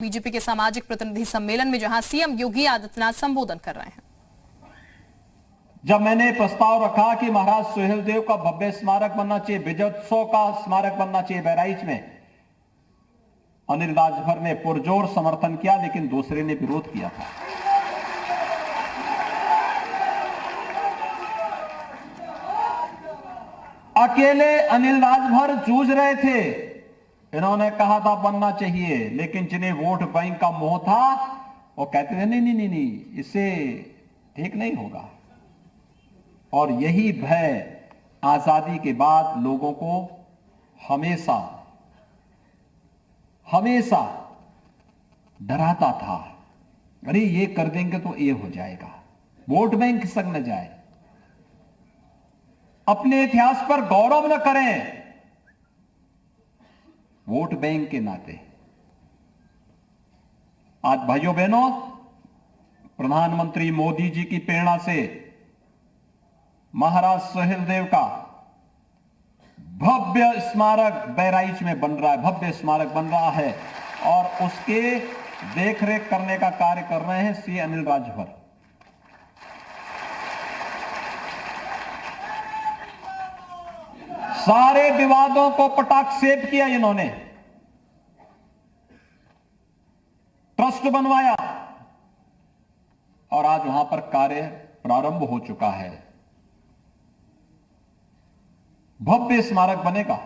BJP के सामाजिक प्रतिनिधि सम्मेलन में जहां सीएम योगी आदित्यनाथ संबोधन कर रहे हैं। जब मैंने प्रस्ताव रखा कि महाराज सुहेलदेव का भव्य स्मारक बनना चाहिए, विजयोत्सव का स्मारक बनना चाहिए बहराइच में, अनिल राजभर ने पुरजोर समर्थन किया, लेकिन दूसरे ने विरोध किया था। अकेले अनिल राजभर जूझ रहे थे। इन्होंने कहा था बनना चाहिए, लेकिन जिन्हें वोट बैंक का मोह था वो कहते थे नहीं नहीं नहीं नहीं, इससे ठीक नहीं होगा। और यही भय आजादी के बाद लोगों को हमेशा हमेशा डराता था। अरे ये कर देंगे तो ये हो जाएगा, वोट बैंक खिसक न जाए, अपने इतिहास पर गौरव न करें वोट बैंक के नाते। आज भाइयों बहनों, प्रधानमंत्री मोदी जी की प्रेरणा से महाराज सुहेलदेव का भव्य स्मारक बहराइच में बन रहा है, भव्य स्मारक बन रहा है, और उसके देखरेख करने का कार्य कर रहे हैं सी अनिल राजभर। सारे विवादों को पटाक्षेप किया इन्होंने, ट्रस्ट बनवाया, और आज वहां पर कार्य प्रारंभ हो चुका है। भव्य स्मारक बनेगा,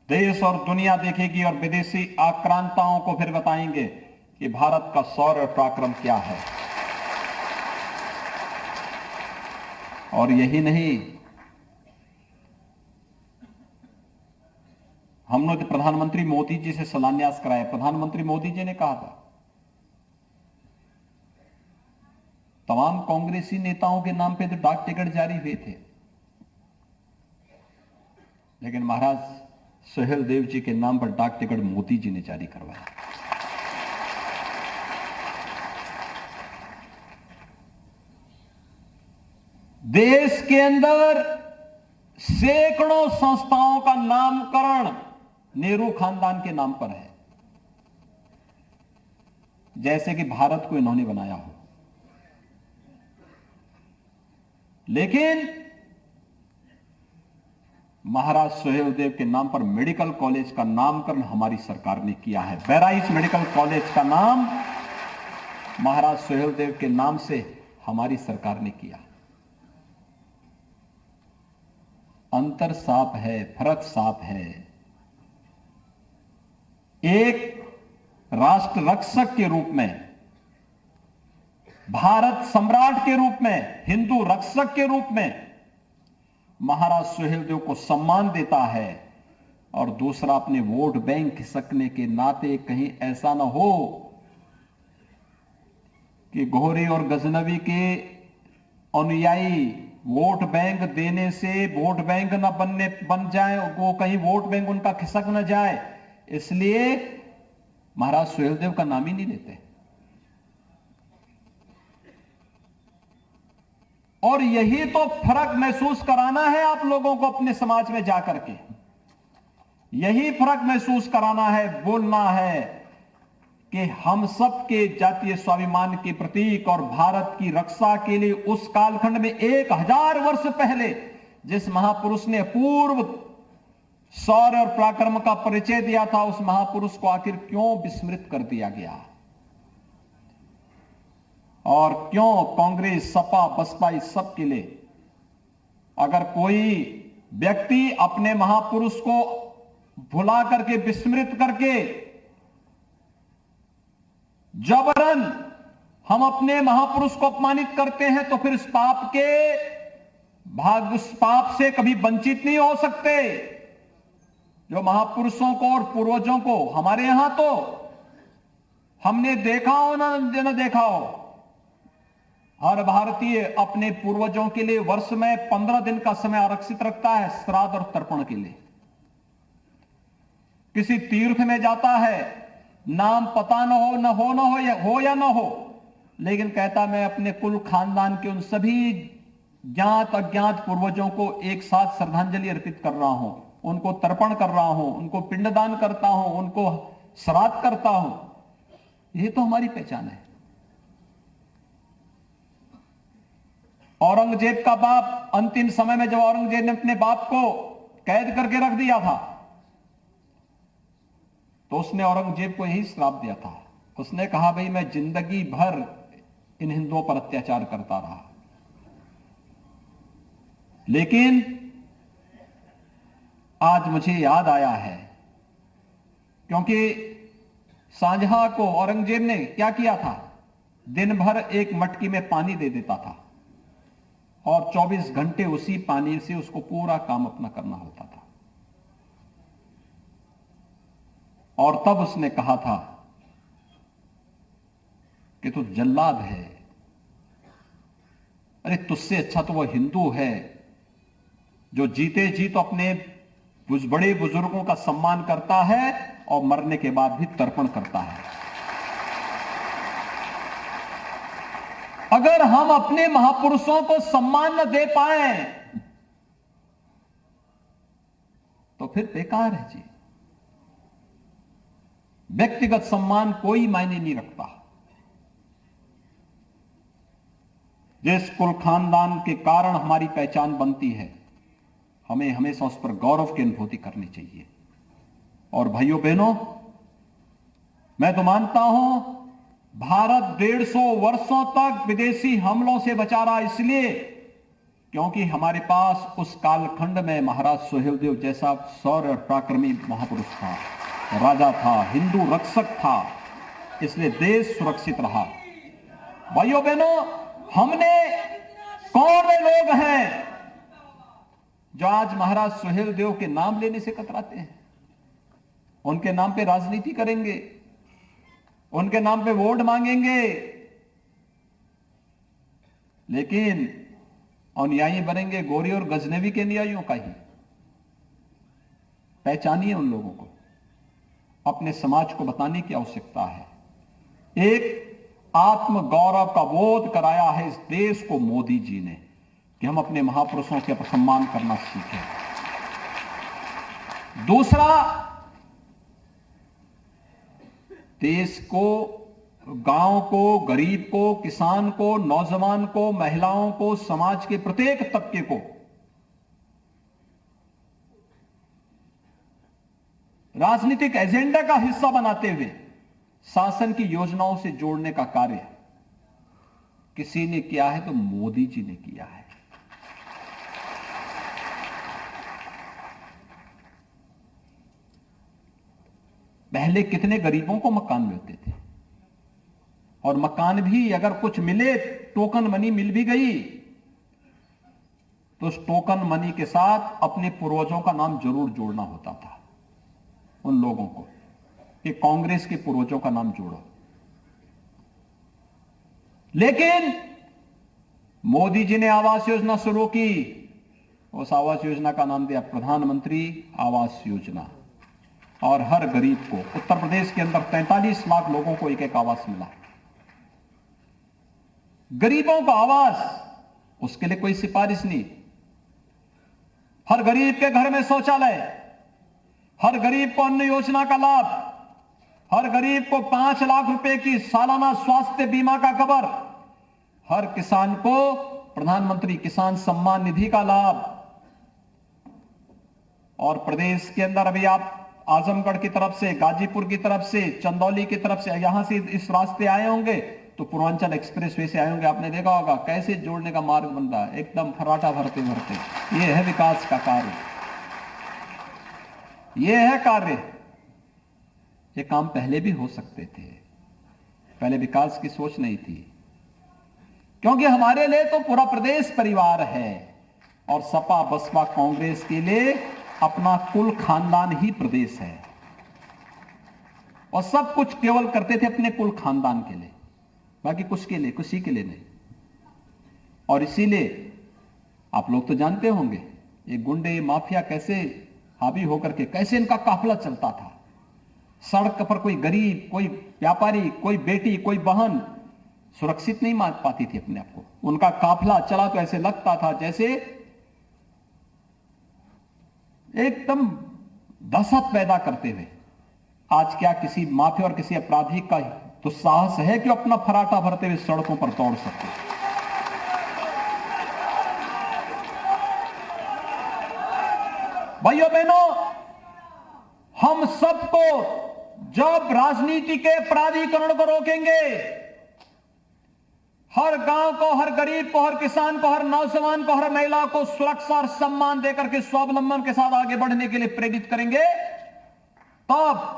देश और दुनिया देखेगी, और विदेशी आक्रांताओं को फिर बताएंगे कि भारत का शौर्य पराक्रम क्या है। और यही नहीं, हमने तो प्रधानमंत्री मोदी जी से शिलान्यास कराया। प्रधानमंत्री मोदी जी ने कहा था तमाम कांग्रेसी नेताओं के नाम पे तो डाक टिकट जारी हुए थे, लेकिन महाराज सुहेलदेव जी के नाम पर डाक टिकट मोदी जी ने जारी करवाया। देश के अंदर सैकड़ों संस्थाओं का नामकरण नेहरू खानदान के नाम पर है, जैसे कि भारत को इन्होंने बनाया हो। लेकिन महाराज सुहेलदेव के नाम पर मेडिकल कॉलेज का नामकरण हमारी सरकार ने किया है। बहराइच मेडिकल कॉलेज का नाम महाराज सुहेलदेव के नाम से हमारी सरकार ने किया। अंतर साफ है, फर्क साफ है। एक राष्ट्र रक्षक के रूप में, भारत सम्राट के रूप में, हिंदू रक्षक के रूप में महाराज सुहेलदेव को सम्मान देता है, और दूसरा अपने वोट बैंक खिसकने के नाते कहीं ऐसा ना हो कि घोरी और गजनवी के अनुयायी वोट बैंक देने से वोट बैंक न बन जाए, वो कहीं वोट बैंक उनका खिसक न जाए, इसलिए महाराज सुहेलदेव का नाम ही नहीं लेते। और यही तो फर्क महसूस कराना है आप लोगों को अपने समाज में जाकर के, यही फर्क महसूस कराना है, बोलना है कि हम सबके जातीय स्वाभिमान के प्रतीक और भारत की रक्षा के लिए उस कालखंड में 1000 वर्ष पहले जिस महापुरुष ने पूर्व शौर्य और पराक्रम का परिचय दिया था, उस महापुरुष को आखिर क्यों विस्मृत कर दिया गया, और क्यों कांग्रेस, सपा, बसपा, इस सब के लिए अगर कोई व्यक्ति अपने महापुरुष को भुला करके, विस्मृत करके जबरन हम अपने महापुरुष को अपमानित करते हैं, तो फिर इस पाप से कभी वंचित नहीं हो सकते। जो महापुरुषों को और पूर्वजों को हमारे यहां तो हमने देखा हो ना न देखा हो, हर भारतीय अपने पूर्वजों के लिए वर्ष में 15 दिन का समय आरक्षित रखता है श्राद्ध और तर्पण के लिए। किसी तीर्थ में जाता है, नाम पता न हो या न हो, लेकिन कहता मैं अपने कुल खानदान के उन सभी ज्ञात अज्ञात पूर्वजों को एक साथ श्रद्धांजलि अर्पित कर रहा हूं, उनको तर्पण कर रहा हूं, उनको पिंडदान करता हूं, उनको श्राद्ध करता हूं, ये तो हमारी पहचान है। औरंगजेब का बाप अंतिम समय में जब औरंगजेब ने अपने बाप को कैद करके रख दिया था, तो उसने औरंगजेब को यही श्राप दिया था। उसने कहा, भाई मैं जिंदगी भर इन हिंदुओं पर अत्याचार करता रहा, लेकिन आज मुझे याद आया है, क्योंकि शाहजहां को औरंगजेब ने क्या किया था, दिन भर एक मटकी में पानी दे देता था और 24 घंटे उसी पानी से उसको पूरा काम अपना करना होता था। और तब उसने कहा था कि तू जल्लाद है, अरे तुझसे अच्छा तो वह हिंदू है जो जीते जी तो अपने बड़े बुजुर्गों का सम्मान करता है और मरने के बाद भी तर्पण करता है। अगर हम अपने महापुरुषों को सम्मान न दे पाए तो फिर बेकार है जी। व्यक्तिगत सम्मान कोई मायने नहीं रखता। जिस कुल खानदान के कारण हमारी पहचान बनती है, हमें हमेशा उस पर गौरव की अनुभूति करनी चाहिए। और भाइयों बहनों, मैं तो मानता हूं भारत 150 वर्षों तक विदेशी हमलों से बचा रहा, इसलिए क्योंकि हमारे पास उस कालखंड में महाराज सुहेलदेव जैसा शौर्य और पराक्रमी महापुरुष था, राजा था, हिंदू रक्षक था, इसलिए देश सुरक्षित रहा। भाइयों बहनों, हमने कौन वे लोग हैं जो आज महाराज सुहेलदेव के नाम लेने से कतराते हैं, उनके नाम पे राजनीति करेंगे, उनके नाम पे वोट मांगेंगे, लेकिन अनुयायी बनेंगे गोरी और गजनवी के अनुयायियों का ही। पहचानिए उन लोगों को, अपने समाज को बताने की आवश्यकता है। एक आत्म गौरव का बोध कराया है इस देश को मोदी जी ने कि हम अपने महापुरुषों के सम्मान करना सीखें। दूसरा, देश को, गांव को, गरीब को, किसान को, नौजवान को, महिलाओं को, समाज के प्रत्येक तबके को राजनीतिक एजेंडा का हिस्सा बनाते हुए शासन की योजनाओं से जोड़ने का कार्य किसी ने किया है तो मोदी जी ने किया है। पहले कितने गरीबों को मकान मिलते थे, और मकान भी अगर कुछ मिले, टोकन मनी मिल भी गई, तो उस टोकन मनी के साथ अपने पूर्वजों का नाम जरूर जोड़ना होता था उन लोगों को कि कांग्रेस के पूर्वजों का नाम जोड़ो। लेकिन मोदी जी ने आवास योजना शुरू की, उस आवास योजना का नाम दिया प्रधानमंत्री आवास योजना, और हर गरीब को, उत्तर प्रदेश के अंदर 43 लाख लोगों को एक एक आवास मिला। गरीबों का आवास, उसके लिए कोई सिफारिश नहीं। हर गरीब के घर में शौचालय, हर गरीब को अन्न योजना का लाभ, हर गरीब को 5 लाख रुपए की सालाना स्वास्थ्य बीमा का कवर, हर किसान को प्रधानमंत्री किसान सम्मान निधि का लाभ। और प्रदेश के अंदर अभी आप आजमगढ़ की तरफ से, गाजीपुर की तरफ से, चंदौली की तरफ से, यहां से इस रास्ते आए होंगे तो पूर्वांचल एक्सप्रेस वे से आए होंगे, आपने देखा होगा कैसे जोड़ने का मार्ग बन रहा है, एकदम फर्राटा भरते भरते। यह है विकास का कार्य, यह है कार्य। ये काम पहले भी हो सकते थे, पहले विकास की सोच नहीं थी, क्योंकि हमारे लिए तो पूरा प्रदेश परिवार है, और सपा बसपा कांग्रेस के लिए अपना कुल खानदान ही प्रदेश है, और सब कुछ केवल करते थे अपने कुल खानदान के लिए, बाकी कुछ के लिए, किसी के लिए नहीं। और इसीलिए आप लोग तो जानते होंगे ये गुंडे, ये माफिया कैसे हावी होकर के, कैसे इनका काफिला चलता था। सड़क पर कोई गरीब, कोई व्यापारी, कोई बेटी, कोई बहन सुरक्षित नहीं मान पाती थी अपने आप को। उनका काफिला चला तो ऐसे लगता था जैसे एकदम दहशत पैदा करते हुए आज क्या किसी माफिया और किसी अपराधी का तो साहस है कि अपना फराटा भरते हुए सड़कों पर दौड़ सके? भाइयों बहनों, हम सबको जब राजनीति के प्राधिकरण को रोकेंगे, हर गांव को, हर गरीब को, हर किसान को, हर नौजवान को, हर महिला को सुरक्षा और सम्मान देकर के स्वावलंबन के साथ आगे बढ़ने के लिए प्रेरित करेंगे, तब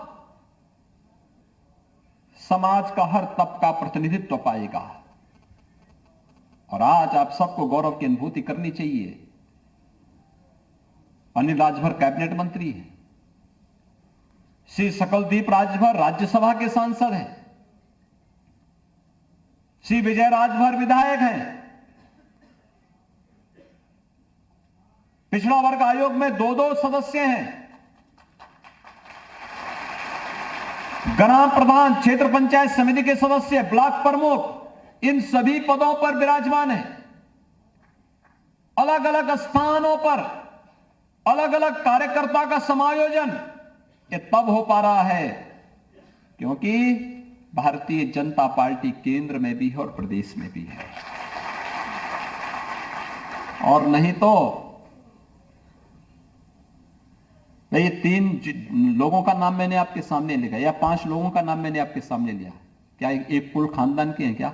समाज का हर तबका प्रतिनिधित्व पाएगा। और आज आप सबको गौरव की अनुभूति करनी चाहिए। अनिल राजभर कैबिनेट मंत्री है, श्री सकलदीप राजभर राज्यसभा के सांसद हैं, श्री विजय राजभर विधायक हैं, पिछड़ा वर्ग आयोग में 2-2 सदस्य हैं, ग्राम प्रधान, क्षेत्र पंचायत समिति के सदस्य, ब्लॉक प्रमुख, इन सभी पदों पर विराजमान हैं। अलग अलग स्थानों पर अलग अलग कार्यकर्ता का समायोजन ये तब हो पा रहा है क्योंकि भारतीय जनता पार्टी केंद्र में भी है और प्रदेश में भी है। और नहीं तो ये 3 लोगों का नाम मैंने आपके सामने लिखा या 5 लोगों का नाम मैंने आपके सामने लिया, क्या एक कुल खानदान के हैं? क्या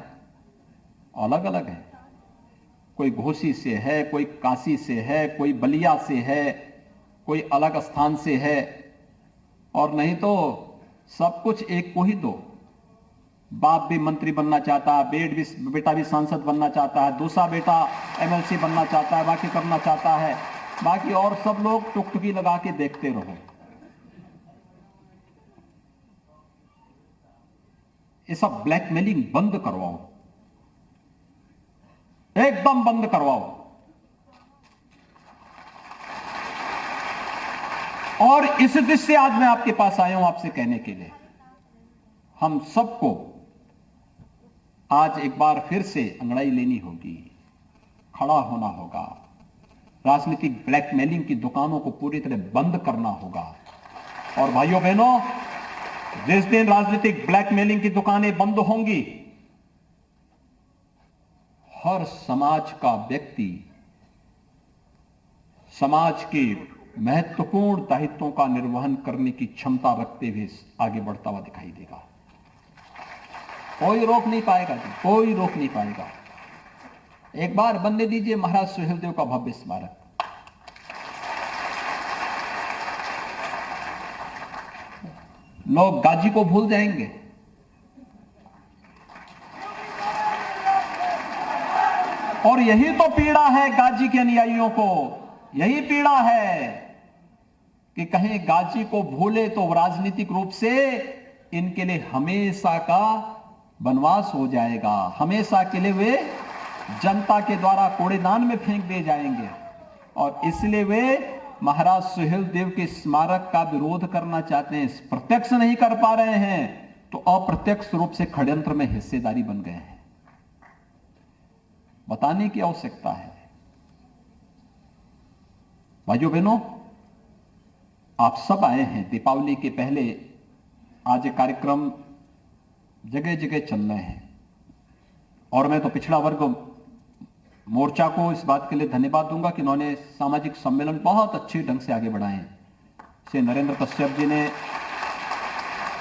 अलग अलग है? कोई घोसी से है, कोई काशी से है, कोई बलिया से है, कोई अलग स्थान से है। और नहीं तो सब कुछ एक को ही दो। बाप भी मंत्री बनना चाहता है, बेटा भी सांसद बनना चाहता है, दूसरा बेटा एमएलसी बनना चाहता है, बाकी करना चाहता है, बाकी और सब लोग टुकटुकी लगा के देखते रहो। ये सब ब्लैकमेलिंग बंद करवाओ, एकदम बंद करवाओ। और इस दृष्टि से आज मैं आपके पास आया हूं आपसे कहने के लिए, हम सबको आज एक बार फिर से अंगड़ाई लेनी होगी, खड़ा होना होगा, राजनीतिक ब्लैकमेलिंग की दुकानों को पूरी तरह बंद करना होगा। और भाइयों बहनों, जिस दिन राजनीतिक ब्लैकमेलिंग की दुकानें बंद होंगी, हर समाज का व्यक्ति समाज के महत्वपूर्ण दायित्वों का निर्वहन करने की क्षमता रखते हुए आगे बढ़ता हुआ दिखाई देगा। कोई रोक नहीं पाएगा जी, कोई रोक नहीं पाएगा। एक बार बनने दीजिए महाराज सुहेलदेव का भव्य स्मारक। लोग गाजी को भूल जाएंगे। और यही तो पीड़ा है गाजी के अनुयायियों को, यही पीड़ा है कि कहीं गाजी को भूले तो राजनीतिक रूप से इनके लिए हमेशा का वनवास हो जाएगा, हमेशा के लिए वे जनता के द्वारा कूड़ेदान में फेंक दिए जाएंगे। और इसलिए वे महाराज सुहेलदेव के स्मारक का विरोध करना चाहते हैं, प्रत्यक्ष नहीं कर पा रहे हैं तो अप्रत्यक्ष रूप से षड्यंत्र में हिस्सेदारी बन गए हैं। बताने की आवश्यकता है। भाइयों बहनों, आप सब आए हैं दीपावली के पहले। आज ये कार्यक्रम जगह जगह चल रहे हैं और मैं तो पिछड़ा वर्ग मोर्चा को इस बात के लिए धन्यवाद दूंगा कि उन्होंने सामाजिक सम्मेलन बहुत अच्छे ढंग से आगे बढ़ाए हैं। श्री नरेंद्र कश्यप जी ने,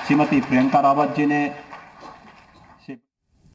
श्रीमती प्रियंका रावत जी ने,